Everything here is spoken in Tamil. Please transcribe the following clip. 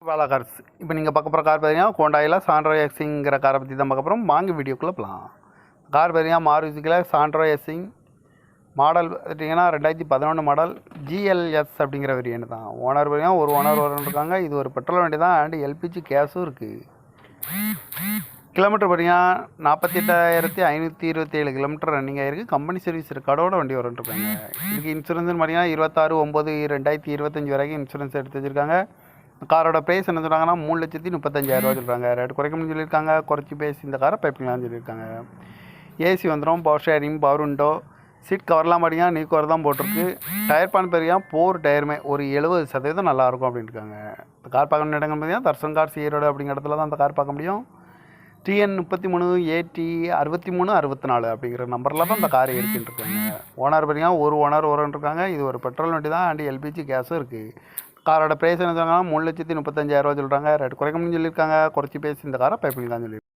வேலை கார்ஸ் இப்போ நீங்கள் பார்க்க போகிற கார் பார்த்தீங்கன்னா ஹோண்டாயில் சாண்ட்ரோ எக்ஸிங்கிற காரை பற்றி தான் பார்க்க போகிறோம். வாங்கி வீடியோக்குள்ளே போகலாம். கார் பார்த்தீங்கன்னா மாருதியில் சாண்ட்ரோ எக்ஸிங் மாடல் பார்த்தீங்கன்னா 2011 மாடல் ஜிஎல்எஸ் அப்படிங்கிற வேரியன்ட் தான். ஓனர் பார்த்தீங்கன்னா ஒரு ஓனர் இருக்காங்க. இது ஒரு பெட்ரோல் வண்டி தான் அண்ட் எல்பிஜி கேஸும் இருக்குது. கிலோமீட்டர் பார்த்தீங்கன்னா 48,527 கிலோமீட்டர் ரன்னிங் ஆகிருக்கு. கம்பெனி சர்வீஸ் ரெக்கார்டோட வண்டி வந்துருக்காங்க. இதுக்கு இன்சூரன்ஸ்னு பார்த்தீங்கன்னா 26/9/2025 வரைக்கும் இன்சூரன்ஸ் எடுத்து வச்சுருக்காங்க. காரோட ப்ரைஸ் என்ன சொல்கிறாங்கன்னா 3,35,000 சொல்கிறாங்க. ரேட் குறைக்கணும்னு சொல்லியிருக்காங்க. குறைச்சி பேசி இந்த காரை பைப்பிங்களான்னு சொல்லியிருக்காங்க. ஏசி வந்துடும், power steering, power window, seat கவர்லாம் பார்த்தீங்கன்னா நீ கவர் தான் போட்டிருக்கு. டயர் பான் பார்த்தீங்கன்னா 4 டயருமே ஒரு 70% நல்லாயிருக்கும் அப்படின்னு இருக்காங்க. இந்த கார் பார்க்கணும் இடங்கள் பார்த்தீங்கன்னா தர்சன் கார் ஈரோடு அப்படிங்கிற இடத்துல தான் அந்த கார் பார்க்க முடியும். TN 33AT 6364 அப்படிங்கிற நம்பரில் தான் இந்த கார் எடுத்துகிட்டு இருக்காங்க. ஓனர் பார்த்தீங்கன்னா ஒரு ஓனர் இருக்காங்க. இது ஒரு பெட்ரோல் வண்டி தான் அண்ட் எல்பிஜி கேஸும் இருக்குது. காரோட ப்ரைஸ் என்ன சொல்கிறாங்கன்னா 3,35,000 சொல்கிறாங்க. ரேட் குறைக்கணும்னு சொல்லியிருக்காங்க. குறைச்சி பேசி இந்த காரை பைப்பிங் தான் சொல்லியிருக்காங்க.